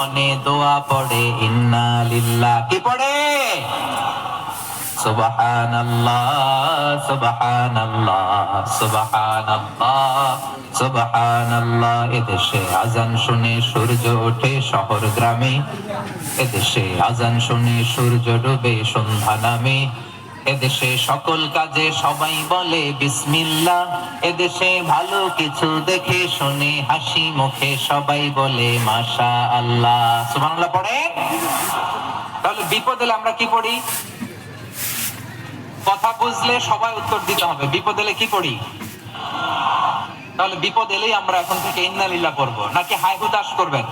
অনে দোয়া পড়ে ইন্না লিল্লাহ, কি পড়ে? সুবহানাল্লাহ সুবহানাল্লাহ সুবহানাল্লাহ সুবহানাল্লাহ। এদেশে আজান শুনে সূর্য ওঠে শহর গ্রামে, এদেশে আজান শুনে সূর্য ডুবে সন্ধ্যা নামে, এদেশে সকল কাজে সবাই বলে বিসমিল্লাহ, এদেশে ভালো কিছু দেখে শুনে হাসি মুখে সবাই বলে মাশাআল্লাহ। সুবহানাল্লাহ পড়ে। তাহলে বিপদ এলে আমরা কি পড়ি? কথা বুঝলে সবাই উত্তর দিতে হবে। বিপদ এলে কি পড়ি? তাহলে বিপদ এলেই আমরা এখন থেকে ইন্না লিল্লাহ পড়বো, নাকি হাই হুতাশ করবেন?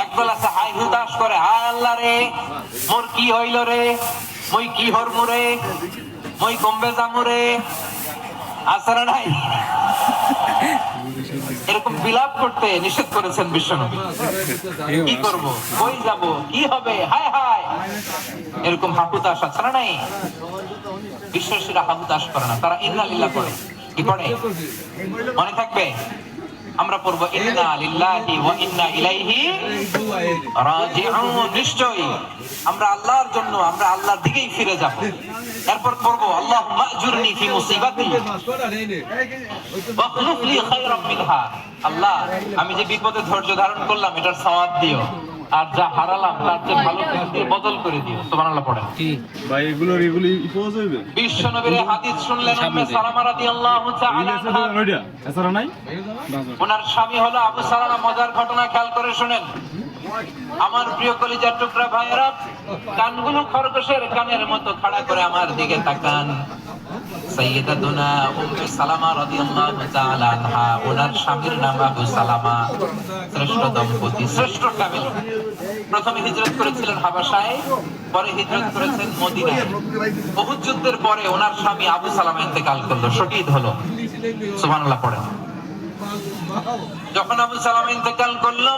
একদল আছে হাই হুতাশ করে, হায় আল্লাহ রে মোর কি হইল রে, মই কি হরমু রে, মই কমবে যামু রে, আছে না নাই? এরকম বিলাপ করতে নিষেধ করেছেন বিশ্বনবী। কি করব, কই যাব, কি হবে, হায় হায়, এরকম হাহুতাশ আছে না নাই? বিশ্বাসীরা হাহুতাশ করে না, তারা ইন্না লিল্লাহ পড়ে। কি পড়ে মনে থাকবে? আমরা পড়ব ইন্না লিল্লাহি ওয়া ইন্না ইলাইহি রাজিউন। নিশ্চয়ই আমরা আল্লাহর জন্য, আমরা আল্লাহর দিকেই ফিরে যাব। এরপর পড়ব আল্লাহুম্মা আজুরনি ফি মুসিবাতি ওয়া খলুফ লি খায়রাম মিনহা। আল্লাহ, আমি যে বিপদে ধৈর্য ধারণ করলাম এটার সওয়াব দিও, আর যা হারালাম তার চেয়ে ভালো কিছু দিয়ে বদল করে দিও। সুবহানাল্লাহ পড়েন। কি ভাই এগুলি পৌঁছ হইবে? বিশ্বনবীর হাদিস শুনলেন উম্মে সালামা রাদিয়াল্লাহু তাআলা আনহা, এছাড়া নাই। ওনার স্বামী হলো আবু সালামা। মজার ঘটনা খেয়াল করে শুনেন। আমার প্রিয় কলিজার টুকরা ভাইয়েরা, কানগুলো খরগোশের কানের মতো খাড়া করে আমার দিকে তাকান। সাইয়্যিদাতুনা উম্মে সালামা রাদিয়াল্লাহু তাআলা আনহা, ওনার স্বামীর নাম আবু সালামা। শ্রেষ্ঠ দম্পতি, শ্রেষ্ঠ ফ্যামিলি। প্রথমে হিজরত করেছিলেন হাবাশায়, পরে হিজরত করেছেন মদিনায়। উহুদ যুদ্ধের পরে ওনার স্বামী আবু সালামা ইন্তেকাল করলো, শহীদ হলো। সুবহানাল্লাহ পড়েন। যখন আবু সালামা ইন্তেকাল করলো,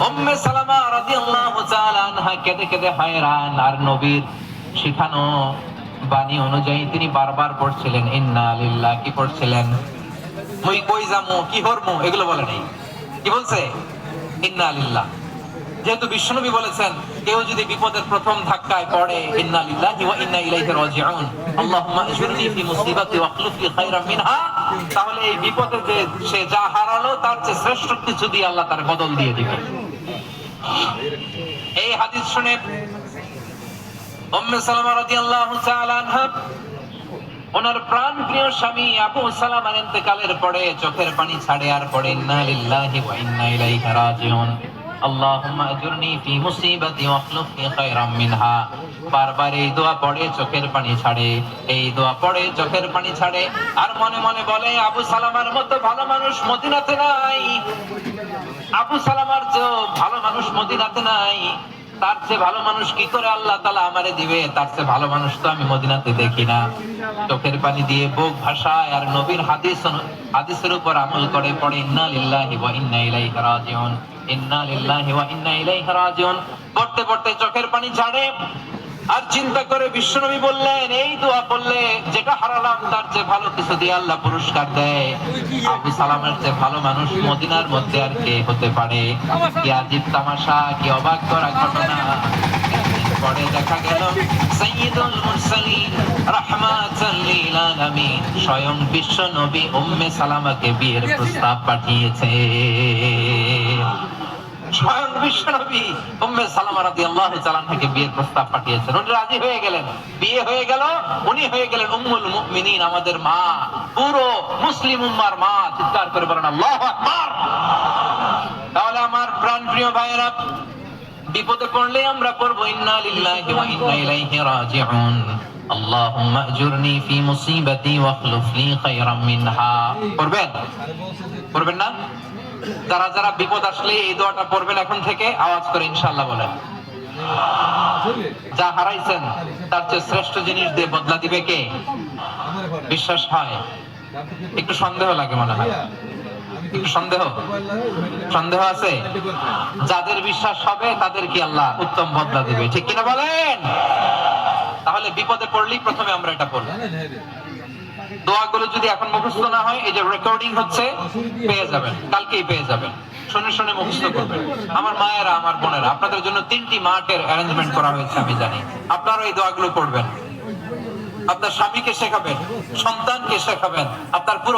উম্মে সালামা রাদিয়াল্লাহু তাআলা আনহা কেঁদে কেঁদে হয়রান। আর নবীর শিখানো বাণী অনুযায়ী তিনি বারবার পড়ছিলেন ইন্না লিল্লাহ। কি পড়ছিলেন? মই কই যামু, কি হরমু, এগুলো বলে নাই। কি বলছে? ইন্না লিল্লাহ। যেহেতু বিশ্বনবী বলেছেন কেউ যদি বিপদের প্রথম ধাক্কায় পড়ে ইন্না লিল্লাহি ওয়া ইন্না ইলাইহি রাজিউন, আল্লাহুম্মা আজুরনি ফি মুসিবাতি ওয়া খলুফ লি খায়রাম মিনহা, তাহলে এই বিপদে যে সে যা হারালো তার চেয়ে শ্রেষ্ঠ কিছু দিয়ে আল্লাহ তার বদল দিয়ে দিবেন। এই হাদিস শুনে উম্মে সালামা রাদিয়াল্লাহু তাআলা আনহা, ওনার প্রাণ প্রিয় স্বামী আবু সালামার ইন্তেকালের পরে চোখের পানি ছাড়ে আর পড়ে ইন্না লিল্লাহি ওয়া ইন্না ইলাইহি রাজিউন, আল্লাহুম্মা আজুরনি ফি মুসিবাতি ওয়া খলুফ লি খায়রাম মিনহা। বারবার এই দোয়া পড়ে চোখের পানি ছাড়ে, এই দোয়া পড়ে চোখের পানি ছাড়ে, আর মনে মনে বলে আবু সালামার মতো ভালো মানুষ মদিনাতে নাই, আবু সালামার যে ভালো মানুষ মদিনাতে নাই, তার চেয়ে ভালো মানুষ কি করে আল্লাহ তাআলা আমারে দিবে, তার চেয়ে ভালো মানুষ তো আমি মদিনাতে দেখি না। চোখের পানি দিয়ে বুক ভাসায় আর নবীর হাদিসের উপর আমল করে পড়ে ইন্না লিল্লাহি ওয়া ইন্না ইলাইহি রাজিউন, ইন্না লিল্লাহি ওয়া ইন্না ইলাইহি রাজিউন। পড়তে পড়তে চোখের পানি ঝাড়ে আর চিন্তা করে বিশ্বনবী বললেন এই দোয়া পড়লে যেটা হারালাম তার চেয়ে ভালো কিছু দিয়ে আল্লাহ পুরস্কার দেয়। আবু সালামের চেয়ে ভালো মানুষ মদিনার মধ্যে আর কে হতে পারে? কি আজীব তামাশা, কি অবাক করা ঘটনা। পরে দেখা গেল সাইয়্যিদুল মুরসালিন রাহমাতাল লিল আলামিন স্বয়ং বিশ্বনবী উম্মে সালামাকে বিয়ের প্রস্তাব পাঠিয়েছে। স্বয়ং বিশ্বনবী উম্মে সালামা রাদিয়াল্লাহু তাআলা আনহাকে বিয়ের প্রস্তাব পাঠিয়েছেন। উনি রাজি হয়ে গেলেন, বিয়ে হয়ে গেল, উনি হয়ে গেলেন উম্মুল মুমিনিন, আমাদের মা, পুরো মুসলিম উম্মার মা। চিৎকার করে বলেন আল্লাহু আকবার। তাহলে আমার প্রাণপ্রিয় ভাইয়েরা, বিপদে পড়লে আমরা পড়ব ইন্না লিল্লাহি ওয়া ইন্না ইলাইহি রাজিউন, আল্লাহুম্মা আজুরনি ফি মুসিবাতি ওয়া খলুফ লি খায়রাম মিনহা। পড়বেন? পড়বেন না? যারা যারা বিপদ আসলে এই দোয়াটা পড়বেন এখন থেকে আওয়াজ করে ইনশাআল্লাহ বলেন। যা হারাইছেন তার চেয়ে শ্রেষ্ঠ জিনিস দিয়ে বদলা দিবে কে? বিশ্বাস হয়? একটু সন্দেহ লাগে মনে হয়, একটু সন্দেহ আছে? যাদের বিশ্বাস হবে তাদের কি আল্লাহ উত্তম বদলা দিবে, ঠিক কিনা বলেন? তাহলে বিপদে পড়লেই প্রথমে আমরা এটা পড়ব। দোয়াগুলো যদি এখন মুখস্থ না হয়, এই যে রেকর্ডিং হচ্ছে, পেয়ে যাবেন, কালকেই পেয়ে যাবেন। শুনে শুনে মুখস্থ করবেন। আমার মায়েরা, আমার বোনেরা, আপনাদের জন্য 3টি মাঠের অ্যারেঞ্জমেন্ট করা হয়েছে, আমি জানি। আপনারা এই দোয়াগুলো পড়বেন, আপনার স্বামীকে শেখাবেন, সন্তানকে শেখাবেন, আপনার পুরো